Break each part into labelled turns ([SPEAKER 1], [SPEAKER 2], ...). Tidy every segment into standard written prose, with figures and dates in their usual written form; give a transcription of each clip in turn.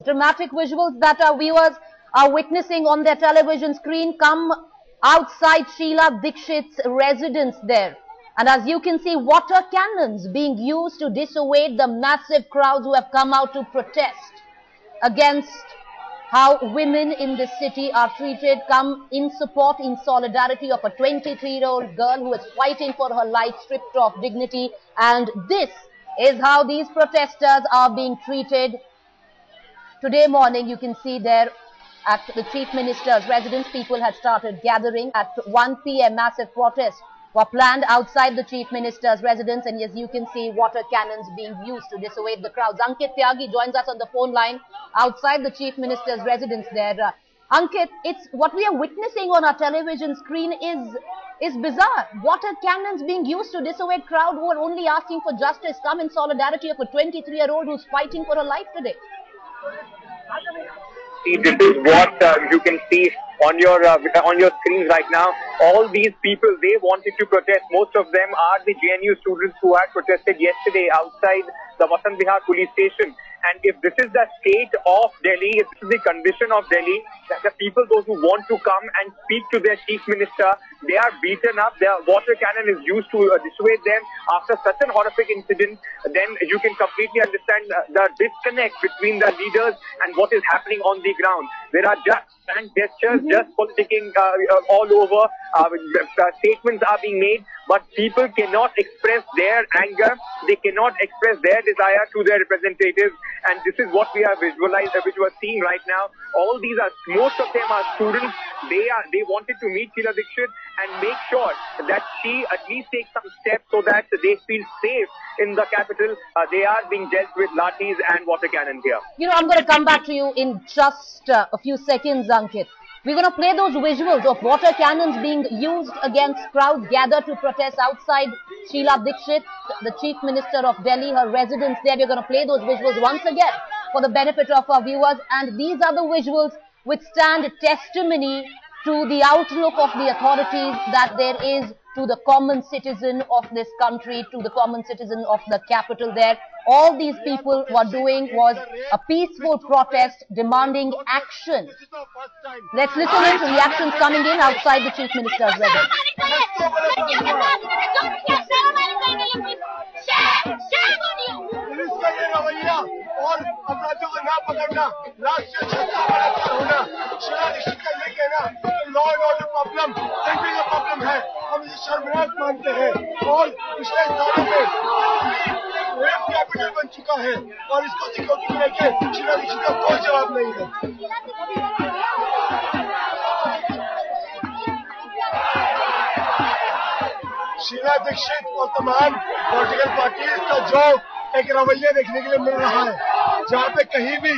[SPEAKER 1] Dramatic visuals that our viewers are witnessing on their television screen come outside Sheila Dikshit's residence there. And as you can see, water cannons being used to dissuade the massive crowds who have come out to protest against how women in the city are treated, come in support, in solidarity of a 23-year-old girl who is fighting for her life, stripped of dignity. And this is how these protesters are being treated. Today morning, you can see there at the Chief Minister's residence, people had started gathering. At 1 p.m, massive protests were planned outside the Chief Minister's residence, and as you can see, water cannons being used to dissuade the crowds. Ankit Tyagi joins us on the phone line outside the Chief Minister's residence there. Ankit, it's what we are witnessing on our television screen is bizarre. Water cannons being used to dissuade crowd who are only asking for justice, come in solidarity of a 23-year-old who's fighting for her life today.
[SPEAKER 2] This is what you can see on your screens right now. All these people, they wanted to protest. Most of them are the JNU students who had protested yesterday outside the Vasant Vihar police station. And if this is the state of Delhi, if this is the condition of Delhi, that the people, those who want to come and speak to their chief minister, they are beaten up. Their water cannon is used to dissuade them after such an horrific incident. Then you can completely understand the disconnect between the leaders and what is happening on the ground. There are just and gestures, just politicking all over. Statements are being made, but people cannot express their anger. They cannot express their desire to their representatives, and this is what we are seeing right now. All these are, most of them are students. They wanted to meet Sheila Dikshit and make sure that she at least takes some steps so that they feel safe in the capital. They are being dealt with lathis and water cannons here.
[SPEAKER 1] You know, I'm going to come back to you in just a few seconds, Ankit. We're going to play those visuals of water cannons being used against crowds gathered to protest outside Sheila Dikshit, the Chief Minister of Delhi, her residence there. We're going to play those visuals once again for the benefit of our viewers. And these are the visuals which stand testimony to the outlook of the authorities that there is to the common citizen of this country, to the common citizen of the capital there. All these people were doing was a peaceful protest demanding action. Let's listen in to reactions coming in outside the Chief Minister's residence.
[SPEAKER 3] और अपराधियों को ना पकड़ना, राष्ट्रीय सुरक्षा का होना, शीला दीक्षित का ये कहना कि law and order problem central का प्रॉब्लम है, हम इसे शर्मनाक मानते हैं। और पिछले सालों में रेप कैपिटल बन चुका है और इसको सिक्योरिटी को लेकर शीला दीक्षित का कोई जवाब नहीं है। शीला दीक्षित और तमाम पॉलिटिकल पार्टीज का जो एक रवैया देखने के लिए मिल रहा है, जहाँ पे कहीं भी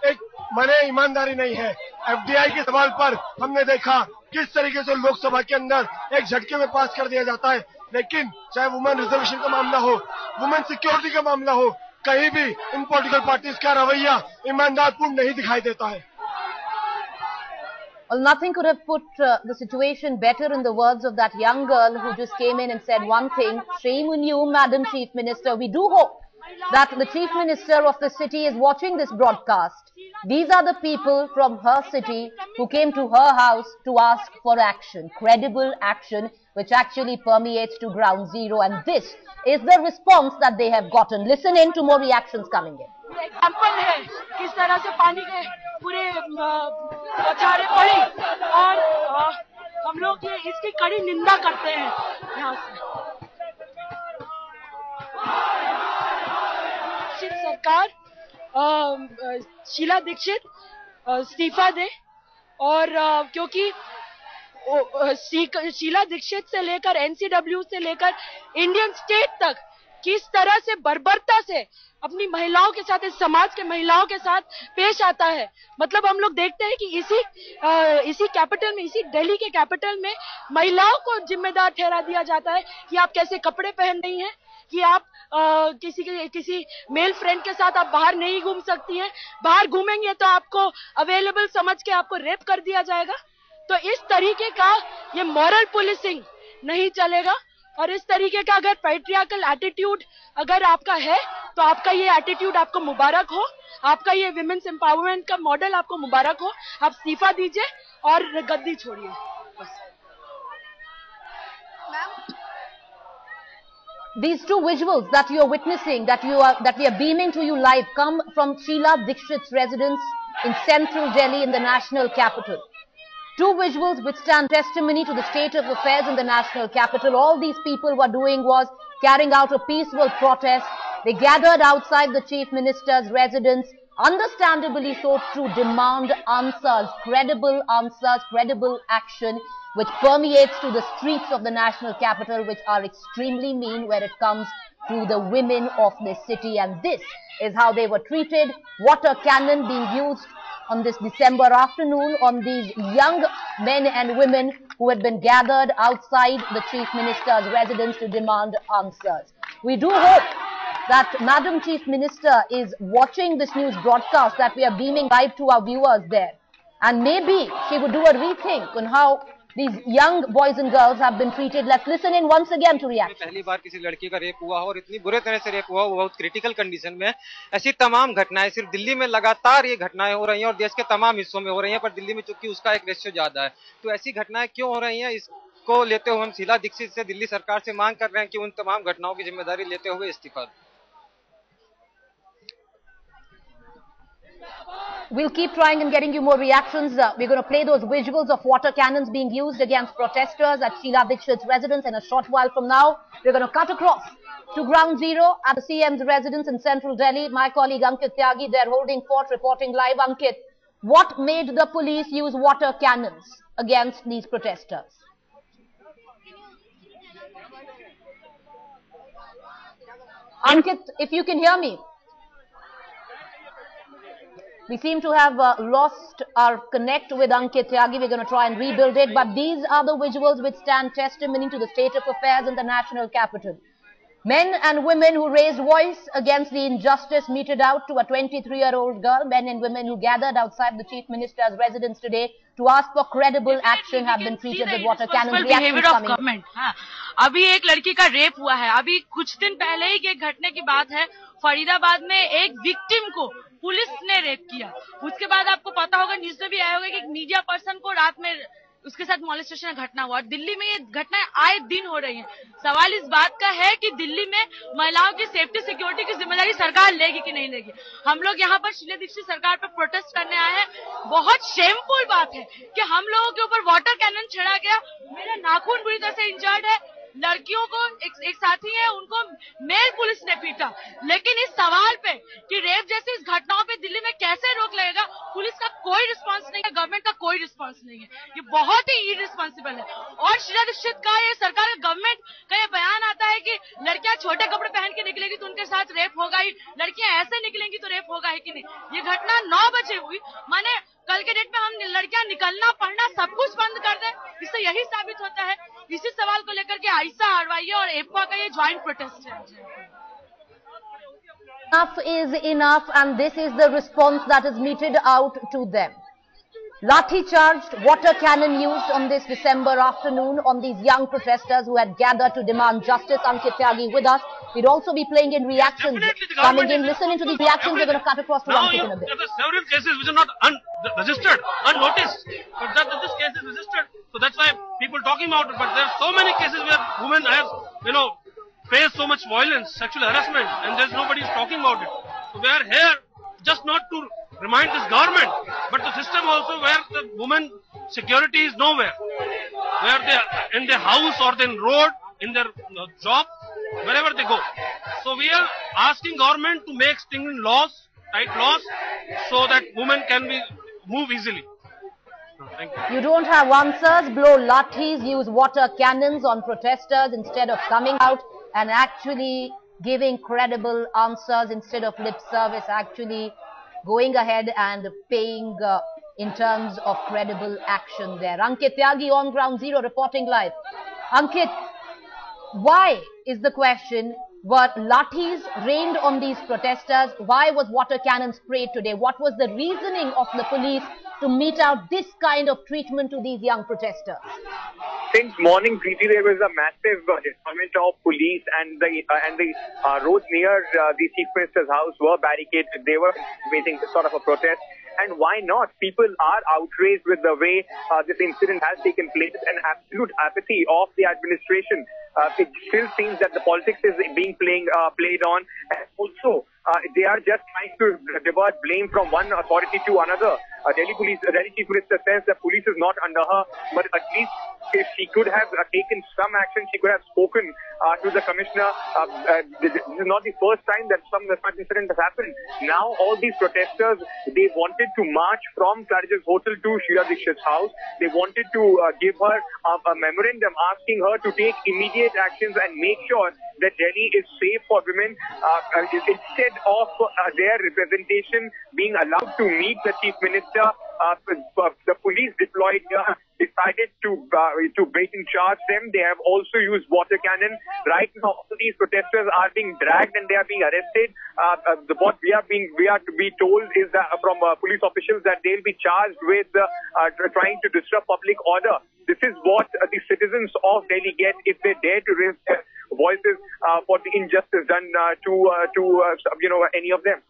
[SPEAKER 3] एक मने ईमानदारी नहीं है। एफडीआई के सवाल पर हमने देखा किस तरीके से लोकसभा के अंदर एक झटके में पास कर दिया जाता है, लेकिन चाहे वुमेन रिजर्वेशन का मामला हो, वुमेन सिक्योरिटी का मामला हो, कहीं भी इन पॉलिटिकल पार्टीज का रवैया ईमानदारपूर्ण नहीं दिखाई देता है।
[SPEAKER 1] Well, nothing could have put the situation better in the words of that young girl who just came in and said one thing: shame on you, Madam Chief Minister. We do hope that the Chief Minister of the city is watching this broadcast. These are the people from her city who came to her house to ask for action, credible action, which actually permeates to ground zero. And this is the response that they have gotten. Listen in to more reactions coming in.
[SPEAKER 4] Example है किस तरह से पानी के पूरे बौछारें पड़ी और हम लोग ये इसकी कड़ी निंदा करते हैं। यहाँ से सरकार शीला दीक्षित इस्तीफा दे और क्योंकि शीला दीक्षित से लेकर एनसीडब्ल्यू से लेकर इंडियन स्टेट तक किस तरह से बर्बरता से अपनी महिलाओं के साथ, इस समाज के महिलाओं के साथ पेश आता है। मतलब हम लोग देखते हैं कि इसी कैपिटल में, इसी दिल्ली के कैपिटल में महिलाओं को जिम्मेदार ठहरा दिया जाता है कि आप कैसे कपड़े पहन रही हैं, कि आप किसी मेल फ्रेंड के साथ आप बाहर नहीं घूम सकती हैं, बाहर घूमेंगे तो आपको अवेलेबल समझ के आपको रेप कर दिया जाएगा। तो इस तरीके का ये मॉरल पुलिसिंग नहीं चलेगा और इस तरीके का अगर पैट्रियार्कल एटीट्यूड अगर आपका है तो आपका ये एटीट्यूड आपको मुबारक हो, आपका ये विमेन्स एम्पावरमेंट का मॉडल आपको मुबारक हो। आप इस्तीफा दीजिए और गद्दी छोड़िए।
[SPEAKER 1] These two visuals that you are witnessing, that we are beaming to you live, come from Sheila Dikshit's residence in central Delhi in the national capital. Two visuals which stand testimony to the state of affairs in the national capital. All these people were doing was carrying out a peaceful protest. They gathered outside the chief minister's residence, understandably so, to demand answers, credible action, which permeates to the streets of the national capital, which are extremely mean when it comes to the women of this city. And this is how they were treated. Water cannon being used on this December afternoon on these young men and women who had been gathered outside the chief minister's residence to demand answers. We do hope that Madam Chief Minister is watching this news broadcast that we are beaming live to our viewers there. And maybe she would do a rethink on how these young boys and girls have been treated. Let's listen in once again to react.
[SPEAKER 5] पहली बार किसी लड़की का rape हुआ और इतनी बुरे तरह से रेप हुआ, वो बहुत क्रिटिकल कंडीशन में है। ऐसी तमाम घटनाएं सिर्फ दिल्ली में लगातार ये घटनाएं हो रही हैं और देश के तमाम हिस्सों में हो रही हैं, पर दिल्ली में चूंकि उसका एक रेशियो ज्यादा है, तो ऐसी घटनाएं क्यों हो रही हैं, इसको लेते हुए हम शीला दीक्षित से दिल्ली सरकार से मांग कर रहे हैं कि उन तमाम घटनाओं की जिम्मेदारी लेते हुए इस्तीफा।
[SPEAKER 1] We'll keep trying and getting you more reactions. We're going to play those visuals of water cannons being used against protesters at Sheila Dikshit's residence in a short while from now. We're going to cut across to ground zero at the CM's residence in central Delhi. My colleague Ankit Tyagi there holding fort, reporting live. Ankit, what made the police use water cannons against these protesters? Ankit, if you can hear me. We seem to have lost our connect with Ankit Tyagi. We're going to try and rebuild it. But these are the visuals which stand testimony to the state of affairs in the national capital. Men and women who raised voice against the injustice meted out to a 23-year-old girl. Men and women who gathered outside the chief minister's residence today to ask for credible action have been treated with water cannons. Reactions coming in.
[SPEAKER 4] अभी एक लड़की का rape हुआ है। अभी कुछ दिन पहले ही के घटने की बात है, फरीदाबाद में एक विक्टिम को पुलिस ने रेप किया। उसके बाद आपको पता होगा, न्यूज में भी आया होगा कि एक मीडिया पर्सन को रात में उसके साथ मॉलेस्टेशन घटना हुआ। दिल्ली में ये घटनाएं आए दिन हो रही हैं। सवाल इस बात का है कि दिल्ली में महिलाओं की सेफ्टी सिक्योरिटी की जिम्मेदारी सरकार लेगी कि नहीं लेगी। हम लोग यहाँ पर शीला दीक्षित सरकार पर प्रोटेस्ट करने आए हैं। बहुत शेमफुल बात है कि हम लोगों के ऊपर वाटर कैनन छेड़ा गया। मेरा नाखून बुरी तरह से इंजर्ड है। लड़कियों को एक साथी है, उनको मेल पुलिस ने पीटा। लेकिन इस सवाल पे कि रेप जैसी इस घटनाओं पे दिल्ली में कैसे रोक लगेगा, पुलिस का कोई रिस्पांस नहीं है, गवर्नमेंट का कोई रिस्पांस नहीं है। ये बहुत ही इररिस्पांसिबल है। और शीला दीक्षित का ये सरकार गवर्नमेंट का ये बयान आता है कि लड़कियां छोटे कपड़े पहन के निकलेगी तो उनके साथ रेप होगा ही, लड़कियां ऐसे निकलेंगी तो रेप होगा ही कि नहीं। ये घटना 9 बजे हुई। माने कल के डेट में हम लड़कियां निकलना पढ़ना सब कुछ बंद कर दें, इससे यही साबित होता है। इसी सवाल को लेकर के आयशा हरवाइया और एप्पा का ये ज्वाइंट प्रोटेस्ट है।
[SPEAKER 1] Enough is enough, and this is the response that is meted out to them. Lathi charged, water cannon used on this December afternoon on these young protesters who had gathered to demand justice. Ankit Tyagi with us. We'd also be playing in reactions coming in. Listen into these reactions. We're going to cut across to Ankit in a bit.
[SPEAKER 6] There are several cases which are not registered, unnoticed, but this case is registered. So that's why people talking about it. But there are so many cases where women have, face so much violence, sexual harassment, and there's nobody talking about it. So we are here just not to remind this government, but the system also where the woman security is nowhere, where they are in their house or in road, in their job, wherever they go. So we are asking government to make stringent laws, tight laws, so that women can move easily. Thank you.
[SPEAKER 1] You don't have answers, blow lathis, use water cannons on protesters instead of coming out and actually giving credible answers instead of lip service, actually going ahead and paying in terms of credible action there. Ankit Tyagi on ground zero reporting live. Ankit, why is the question, were lathis rained on these protesters? Why was water cannon sprayed today? What was the reasoning of the police to mete out this kind of treatment to these young protesters?
[SPEAKER 2] since morning, Preeti, there was a massive deployment of police, and the roads near the Chief Minister's house were barricaded. They were waiting for sort of a protest. And why not? People are outraged with the way this incident has taken place, and absolute apathy of the administration. It still seems that the politics is being played on, and also they are just trying to divert blame from one authority to another. Delhi Chief Minister says that police is not under her, but at least if she could have taken some action, she could have spoken to the commissioner. This is not the first time that such incident has happened. Now all these protesters, they wanted to march from Claridge's hotel to Sheila Dikshit's house. They wanted to give her a memorandum asking her to take immediate actions and make sure that Delhi is safe for women. Instead of their representation being allowed to meet the Chief Minister, the police deployed decided to beaten charge them. They have also used water cannon. Right now, all these protesters are being dragged and they are being arrested. What we are to be told is that from police officials that they'll be charged with trying to disrupt public order. This is what the citizens of Delhi get if they dare to raise their voices for the injustice done to any of them.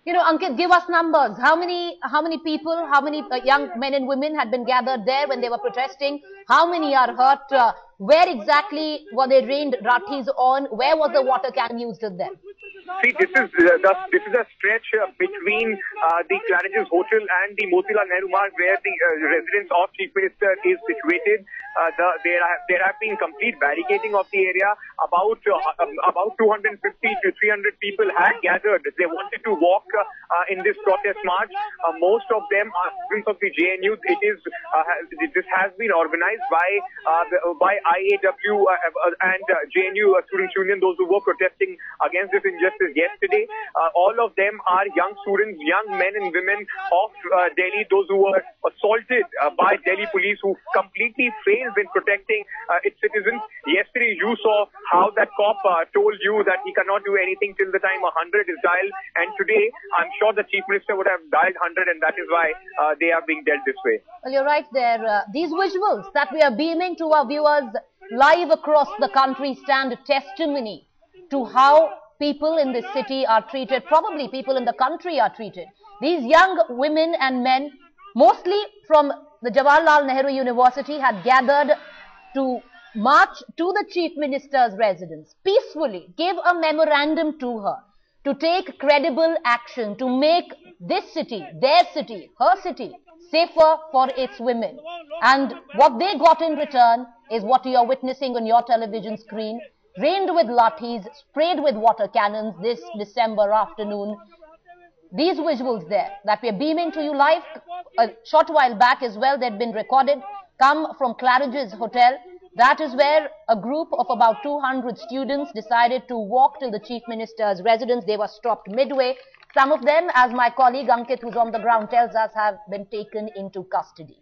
[SPEAKER 1] Ankit, give us numbers. How many people, how many young men and women had been gathered there when they were protesting? How many are hurt? Where exactly were they rained lathis on? Where was the water cannon used in them?
[SPEAKER 2] See, this is a stretch between the Claridge's Hotel and the Motilal Nehru Marg, where the residence of Chief Minister is situated. There have been complete barricading of the area. About 250 to 300 people had gathered. They wanted to walk in this protest march. Most of them are students of the JNU. This has been organized by IAW and JNU Students Union, those who were protesting against this injustice yesterday. All of them are young students, young men and women of Delhi, those who were assaulted by Delhi police, who completely failed in protecting its citizens. Yesterday, you saw how that cop told you that he cannot do anything till the time 100 is dialed. And today, I'm sure the Chief Minister would have dialed 100, and that is why they are being dealt this way.
[SPEAKER 1] Well, you're right there. These visuals that we are beaming to our viewers live across the country stand testimony to how people in this city are treated, probably people in the country are treated. These young women and men, mostly from the Jawaharlal Nehru University, had gathered to march to the Chief Minister's residence, peacefully give a memorandum to her, to take credible action, to make this city, their city, her city, safer for its women. And what they got in return is what you are witnessing on your television screen, rained with lathis, sprayed with water cannons this December afternoon. These visuals there that we are beaming to you live a short while back as well, they'd been recorded, come from Claridge's Hotel. That is where a group of about 200 students decided to walk till the Chief Minister's residence. They were stopped midway. Some of them, as my colleague Ankit, who's on the ground, tells us, have been taken into custody.